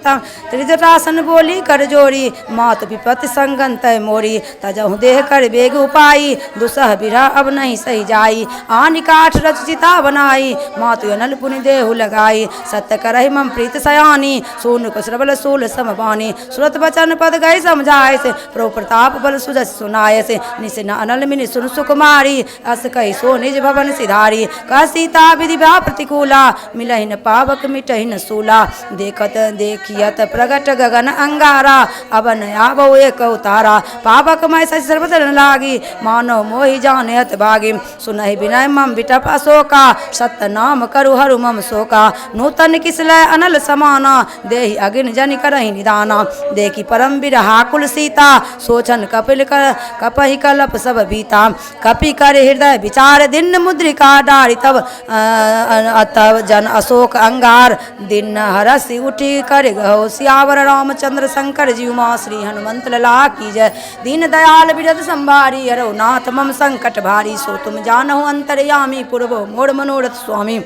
सीता त्रिजटासन बोली कर जोरी मात विपत्ति संगन तय मोरी तजहु देह कर बेग उपाई दुसह बिरह अब नहीं सही जाई आनि काठ रच चिता बनाई मातु अनल पुनि देहु लगाई सत्य करहि मम प्रीत सयानी सोन को श्रवल सूल समबानी सुरत बचन पद गए समझाए से प्रो प्रताप बल सुजस सुनाय से निसिन अनल मिनि सुन सुकुमारी अस कही सो निज भवन सिधारी कह सीता विधि भा प्रतिकूला मिलहिन पावक मिटहिन सूला देखत देखियत प्रगट गगन अंगारा अवन आवो एक उतारा पावक मैं सच सर्वदन लागी मानो मोहि जानत भागी सुनहि विनय मम विटप अशोका सत्य नाम करु हरु मम शोका नूतन किसलय अनल समाना देहि अगिन जनि करहि निदाना देखी परम बिरहा कुल सीता सोचन कपिल कर कपहि कलप सब बीता कपि कर हृदय विचार दिन मुद्रिका डारी तब तब जन अशोक अंगार दिन हरसि उठी कर गहो सियावर रामचंद्र शंकर जीव मां श्री हनुमंत लला की जय दीन दयाल बिरद संभारी हरो नाथ मम संकट भारी सो तुम जानहु अंतर्यामी पूर्वो मोड़ मनोरथ स्वामी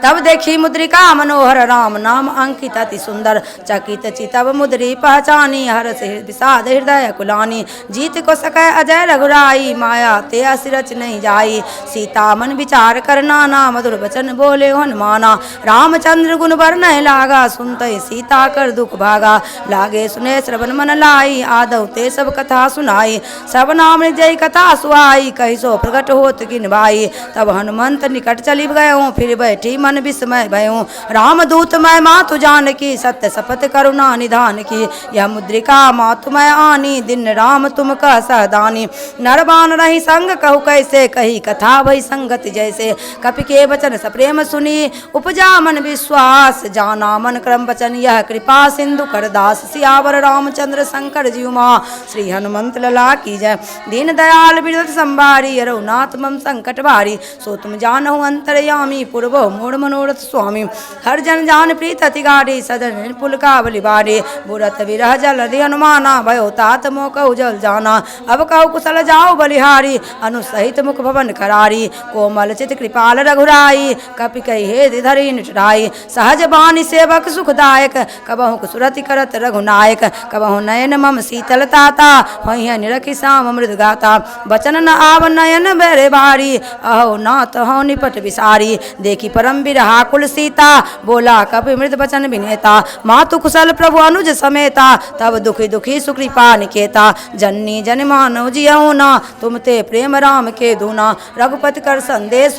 तब देखी मुद्रिका मनोहर राम नाम अंकित अति सुंदर चकित चितव मुद्री पहचानी हर से विषाद हृदय कुलानी जीत को सकै अजय रघुराई माया ते असिरच नहीं जाई सीता मन विचार करना ना मधुर वचन बोले हनुमाना रामचंद्र गुण वर्ण लागा सुनते सीता कर दुख भागा लागे सुने श्रवण मन लाई आदव ते सब कथा सुनाई सब नाम जय कथा सुहाई कही सो प्रकट होत किन भाई तब हनुमंत निकट चली गए फिर बैठी मन विस्मय भयों रामदूत मैं मातु जान की सत्य सपत करुणा निधान की यह मुद्रिका मातु मैं आनी दिन राम तुम कह सहदानी नरबान रही संग कहु कैसे कही कथा भई संगत जैसे कपि के वचन सप्रेम सुनी उपजा मन विश्वास जाना मन क्रम वचन यह कृपा सिंधु कर दास सियावर रामचंद्र शंकर जीव मां श्री हनुमंत लला की जय दीन दयाल बिरद संभारी रघुनाथ मम संकट भारी सो तुम जानहु अंतर्यामी पूर्वो मोड़ मनोरथ स्वामी हर जन जान प्रीत अति गाढ़ी सदन पुलका बलिबारी बुरत विरह जल हनुमाना भयो तात मो कहु जल जाना अब कहु कुशल जाओ बलिहारी अनुसहित मुख भवन करारी कोमल चित कृपाल रघुराई कपि कही हे धरी निठराई सहज बानी सेवक सुखदायक कबहु कुसुरति करत रघुनायक कबहु नयन मम शीतल ताता होइह निरखि साम मृद गाता बचन न आव नयन बेरे बारी अहो नाथ हौ निपट विसारी देखी परम बिरहा कुल सीता बोला कपि मृद बचन विनेता मातु कुशल प्रभु अनुज समेता तब दुखी दुखी सुकृपा निकेता जन्नी जन मानव जियऊ ना तुम ते प्रेम राम के दूना रघुपति कर संदेश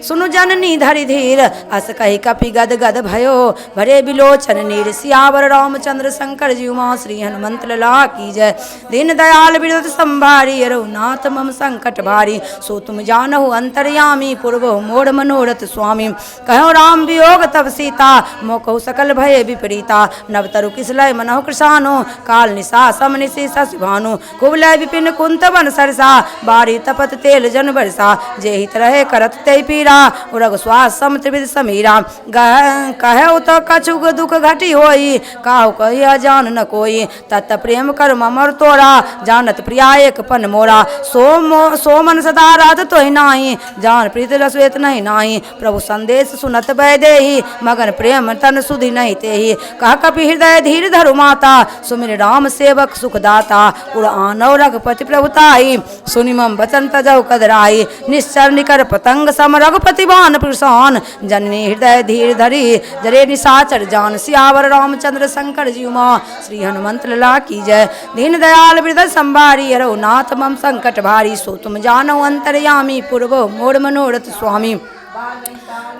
सुनु जननी धरि धीर अस कही कपि गद गद भयो भरे बिलोचन नीर सियावर रामचंद्र शंकर जीव मां श्री हनुमंत लला की जय दीन दयाल बिरद संभारी रघुनाथ मम संकट भारी सो तुम जानहु अंतर्यामी पूर्वो मोड़ मनोरथ स्वामी कहो राम वियोग तब सीता मोकहु सकल भय विपरीता नव तरु किसलय मनहु कृषानु काल निशा सम निशि शशि भानु कुबलय विपिन कुंत वन सरसा बारी तपत तेल जन बरसा जे हित रहे करत ते पीरा उरग श्वास सम त्रिविध समीरा कहे तो कछुक दुख घटी होई काहु कहिया जान न कोई तत प्रेम कर ममर तोरा जानत प्रिया एक पन मोरा सो मन सदा रात तोहि नाही जान प्रीत रसवेत नहीं नाही प्रभु संदेश सुनत बह देही मगन प्रेम तन सुधि नहीं तेही कह कपि हृदय धीर धरु माता सुमिर राम सेवक सुखदाता उड़ आनव रघुपति प्रभुताई सुनि मम वचन तजहु कदराई निश्चर निकर पतंग सम रघुपति बान प्रसान जननी हृदय धीर धरी जरे निशाचर जान सियावर रामचंद्र शंकर जीव मां श्री हनुमंत लला की जय दीन दयाल बिरद संभारी रघुनाथ मम संकट भारी सो तुम जानहु अंतर्यामी पूर्वो मोड़ मनोरथ स्वामी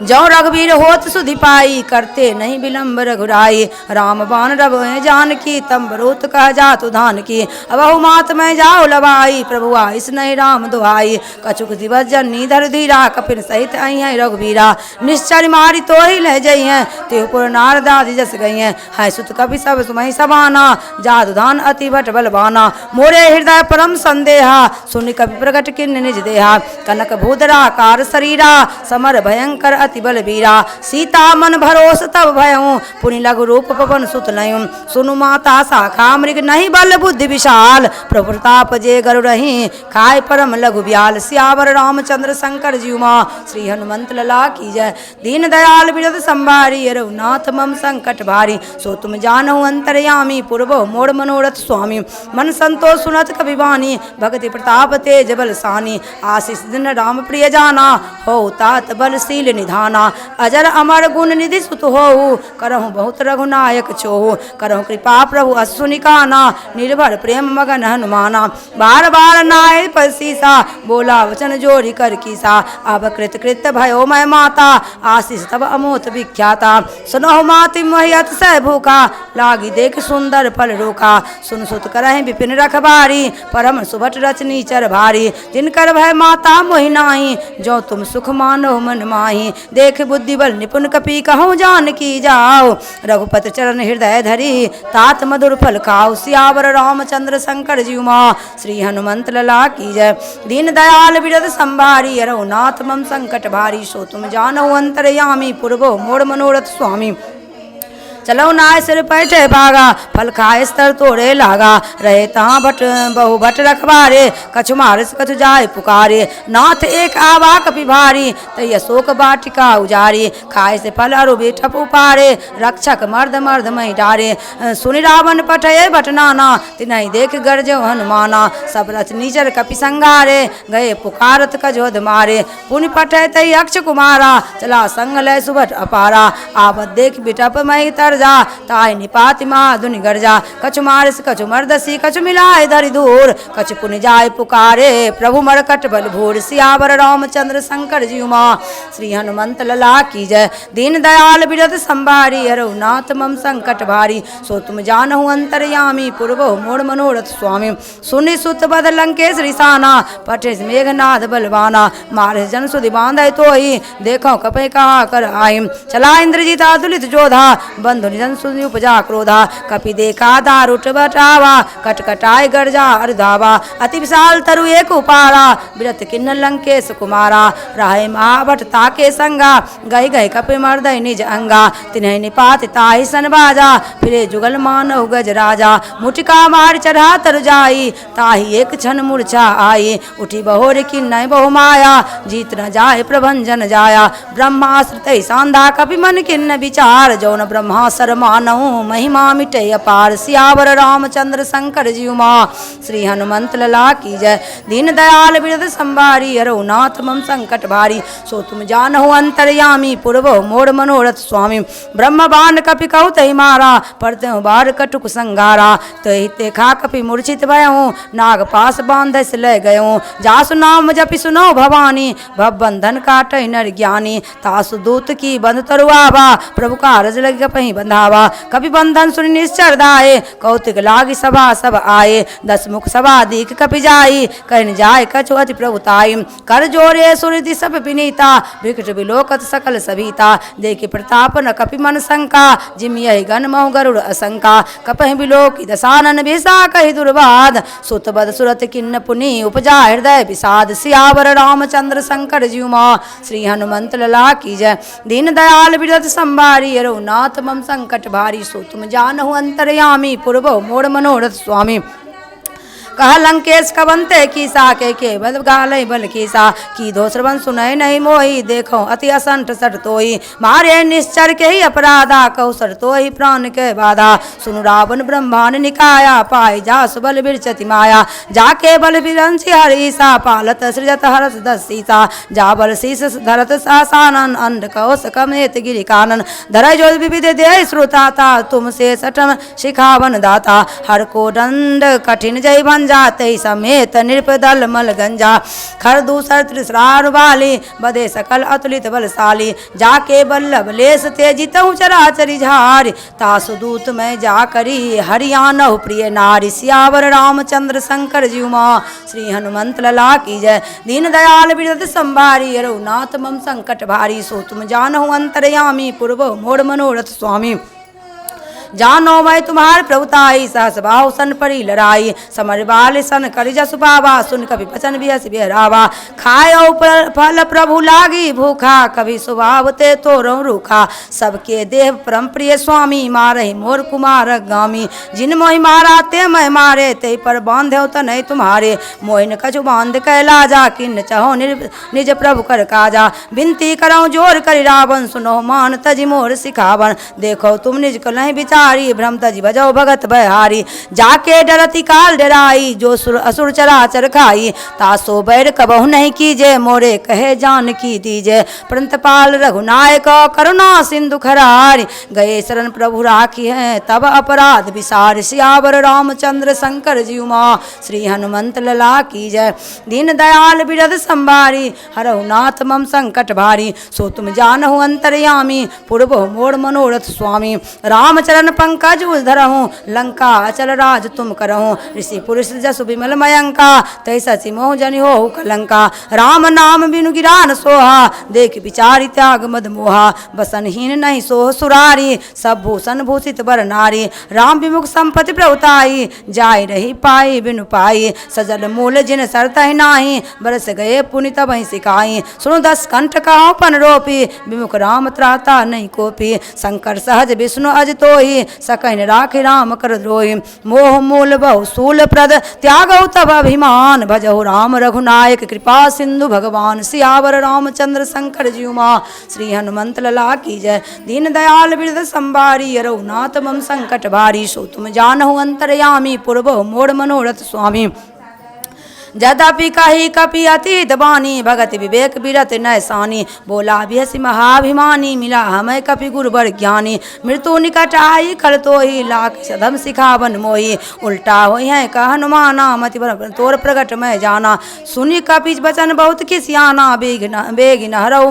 जो रघुवीर होत सुधि पाई करते नहीं विलंब रघुराई राम बान रब जानकी तम बरूत कह जातु धान की अबहु मात मैं जाओ लवाई प्रभु आइस नहीं राम दुहाई कछुक दिवस जन्नी धर धीरा कपिन सहित आई है रघुवीरा निश्चर मारी तो ही लह जई हैं तिहुपुर नार दादी जस गई हैं है सुत कवि सब सुमहि सबाना जादु धान अति भट बलवाना मोरे हृदय परम संदेहा सुनि कवि प्रगट किन निज देहा कनक भूधरा कार शरीरा समर भयंकर अति बलबीरा सीता मन भरोस तब भयऊं पुनि लघु रूप पवन सुत नयुं सुनु माता शाखा मृग नहीं बल बुद्धि विशाल प्रभु प्रताप जे गरु रही खाए परम लघु ब्याल सियावर रामचंद्र शंकर जी उमा श्री हनुमंत लला की जय। दीन दयाल बिरद संभारी रघुनाथ मम संकट भारी सो तुम जानहु अंतर्यामी पूर्वो मोड़ मनोरथ स्वामी मन संतोष सुनत कवि वाणी भक्ति प्रताप तेज बल सानी आशीष दिन राम प्रिय जाना हो तात बलशील निधाना अजर अमर गुण निधि सुत हो करहु बहुत रघुनायक छोहु करहु कृपा प्रभु असुनिकाना निर्भर प्रेम मगन हनुमाना बार बार नाय पसीसा बोला वचन जोरी कर कीसा अब कृत कृत भयो मैं माता आशीष तब अमोत विख्याता सुनहु माति मोहियत सह भूखा लागी देख सुंदर फल रोका सुन सुत करहि विपिन रखबारी परम सुभट रचनी चर भारी जिनकर भय माता मोहि नाही जो तुम सुख मानो मन माही देख बुद्धि बल निपुण कपि कहूँ जान की जाओ रघुपति चरण हृदय धरी तात मधुर फल खाओ सियावर रामचंद्र शंकर जी उमा श्री हनुमंत लला की जय। दीन दयाल बिरद संभारी रघुनाथ मम संकट भारी सो तुम जानहु अंतर्यामी पूर्वो मोड़ मनोरथ स्वामी चलो नाय सिर पैठे भागा फल खाए स्तर तोड़े लागा रहे तहाँ भट बहु भट रखबारे कछु मारस कछु जाय पुकारे नाथ एक आवा कपि भारी तय अशोक बाटिका उजारी खाए से फल अरु बेठप उपारे रक्षक मर्द मर्द मही डारे सुनि रावण पठये भटनाना तिनहि देख गरजो हनुमाना सब रथ नीचर कपि संगारे गए पुकारत कजोध मारे पुनि पठय तय अक्ष कुमारा चला संग लय सुभट अपारा आवत देख बिटप मही तर जा ताय निपाति महाधुनि गर्जा कछु मारस कछु मर्दसी कछु मिलाए धरि दूर कछु पुनि जाय पुकारे प्रभु मरकट बल भूर सियावर रामचंद्र शंकर जी उमा श्री हनुमंत लला की जय। दीन दयाल बिरद संभारी रघुनाथ मम संकट भारी सो तुम जानहु अंतर्यामी पूर्वो मोड़ मनोरथ स्वामी सुनि सुत बद लंकेश रिसाना पठे मेघनाथ बलवाना मारे जन सुधि बांधे तोहि देखो कपै कहा कर आई चला इंद्रजीत अतुलित जोधा बंधु निधन सुनि उपजा क्रोधा कपि देखा दारुट बटावा कटकटाय गर्जा अर्धावा अति विशाल तरु एक उपारा बिरत किन्न लंकेश कुमारा राय महाभट ताके संगा गई गई कपि मर्दय निज अंगा तिन्हि निपात ताहि सन बाजा फिरे जुगल मानव गज राजा मुटिका मार चढ़ा तर जाई ताहि एक क्षण मूर्छा आई उठी बहोर किन्नय बहु माया जीत न जाय प्रभंजन जाया ब्रह्माश्रित सांधा कपि मन किन्न विचार जौन ब्रह्मा सर मानऊ महिमा मिटे अपार सियावर रामचंद्र शंकर जी उमा श्री हनुमंत लला की जय। दीन दयाल बिरद संभारी रघुनाथ मम संकट भारी सो तुम जानहु अंतर्यामी पूर्वो मोड़ मनोरथ स्वामी ब्रह्म बाण कपि कहु तहि मारा परते बार कटुक संगारा तहि देखा कपि मूर्छित भयऊं नाग पास बांधस ले गयूं जासु नाम जपि सुनो भवानी भव बंधन काटै नर ज्ञानी तासु दूत की बंध तरुआवा प्रभु कारज लग पही बंधावा कपि बंधन सुनि निश्चर दाए कौतिक लागी सभा सब आए दस मुख सभा दीख कपि जाई कहन जाय कछु अति प्रभुताई कर जोरे सुरति सब विनीता विकट विलोकत सकल सभीता देखि प्रताप न कपि मन शंका जिम यही गण महु गरुड़ असंका कपहि विलोकी दसानन विषा कहि दुर्वाद सुत बद सुरत किन्न पुनि उपजा हृदय विषाद सियावर रामचंद्र शंकर जी उमा श्री हनुमंत लला की जय। दीन दयाल बिरद संभारी रघुनाथ मम संकट भारी सो तुम जानहु अंतर्यामी पूर्वो मोड़ मनोरथ स्वामी कह लंकेश कबंते कीसा के बल गालय बल कीसा की दो श्रवण सुनय नहीं मोही देखो अति असंठ सट तोई मारे निश्चर के ही अपराधा कहु सर तोही प्राण के बाधा सुनु रावण ब्रह्मांड निकाया पाई जा सुबल बिरचति माया जाके बल बिरंसी हरीसा पालत सृजत हरस दस सीसा जा बल शीस धरत सासानन अंड कहो सकमेत गिरि कानन धर जो विविध दे श्रोताता तुम से सठम शिखावन दाता हर को दंड कठिन जय भंजा जाते समेत नृपदल मल गंजा खर दूसर त्रिसरार वाली बदे सकल अतुलित बलशाली जाके बल्लभ लेस तेजितहु चराचरि झारि तासु दूत में जा करी हरियाणहु प्रिय नारी सियावर रामचंद्र शंकर जी उमा श्री हनुमंत लला की जय। दीन दयाल बिरद संभारी रघुनाथ मम संकट भारी सो तुम जानहु अंतर्यामी पूर्वो मोड़ मनोरथ स्वामी जानो मैं तुम्हार प्रभुताई सहस बाहु सन परी लड़ाई समर बाल सन करि जसु पावा सुन कभी बचन बिहस बिहरावा खायो फल प्रभु लागी भूखा कभी स्वभाव ते तोरो रूखा सबके देव परम प्रिय स्वामी मारहि मोर कुमार गामी जिन मोहि मारा ते मैं मारे ते पर बांधे त नहीं तुम्हारे मोहिन कछु बांध कैला जा किन चहो निज प्रभु कर काजा बिनती करऊँ जोर करि रावण सुनो मान तजी मोर सिखावन देखो तुम निज को नहीं बिचारी भ्रम तजी बजो भगत बहारी जाके डरती काल डराई जो असुर चराचर खाई तासो बैर कबहु नहीं कीजे मोरे कहे जान की दीजे प्रंतपाल रघुनायक करुणा सिंधु खरारी गए शरण प्रभु राखी है तब अपराध विसार सियावर रामचंद्र शंकर जी उमा श्री हनुमंत लला की जय दीन दयाल बिरद संभारी हरहु नाथ मम संकट भारी सो तुम जानहु अंतर्यामी पूर्व मोर मनोरथ स्वामी रामचरण पंकज उधरहूँ लंका अचल राज तुम करहूँ ऋषि पुरुष जसु विमल मयंका तै सचि मोह जनि हो कलंका राम नाम बिनु गिरान सोहा देख विचारि त्याग मद मोहा बसनहीन नहीं सोह सुरारी सब भूषण भूषित बर नारी राम विमुख संपत्ति प्रभुताई जाय रही पाई बिनु पाई सजल मूल जिन सरतहि नाही बरस गए पुनि तबहि सिकाई सुनु दस कंठ कहो पन रोपी विमुख राम त्राता नहीं कोपी शंकर सहज विष्णु अज तोहि सकन राखि राम कर द्रोहि मोह मूल बहु सूल प्रद त्यागौ तब अभिमान भजहु राम रघुनायक कृपा सिंधु भगवान सियावर रामचंद्र शंकर जी उमा श्री हनुमंत लला की जय दीन दयाल बिरद संभारी रघुनाथ मम संकट भारी सो तुम जानहु अंतर्यामी पूर्व मोड़ मनोरथ स्वामी जदपि कही कपि अतीत बानी भगत विवेक बिरत नैसानी बोला बिहसी महाभिमानी मिला हमें कपि गुरुबर ज्ञानी मृत्यु निकट आई कर तो ही लाख सदम सिखावन मोही उल्टा हो है कह हनुमाना मति तोर प्रगट में जाना सुनि कपि वचन बहुत किसियाना बेग नहरऊ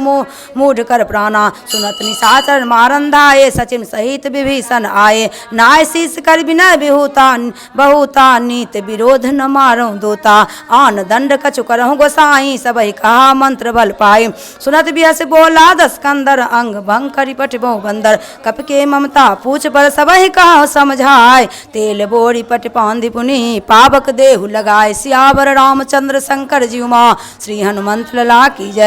मूढ़ कर प्राणा सुनत निशाचर मारन धाये सचिन सहित विभीषण आए नाय शीस कर बिना बहुता नीत विरोध न मारो दोता आन दंड कछु करहु गोसाई सबहि कहा मंत्र बल पाई सुनत बिहस बोला दस कंदर अंग भंग करि पटबो बंदर कप के ममता पूछ पर सबहि कहा समझाय तेल बोरी पट पांधि पुनि पावक देहु लगाए सियावर रामचंद्र शंकर जी उमा श्री हनुमंत लला की जय।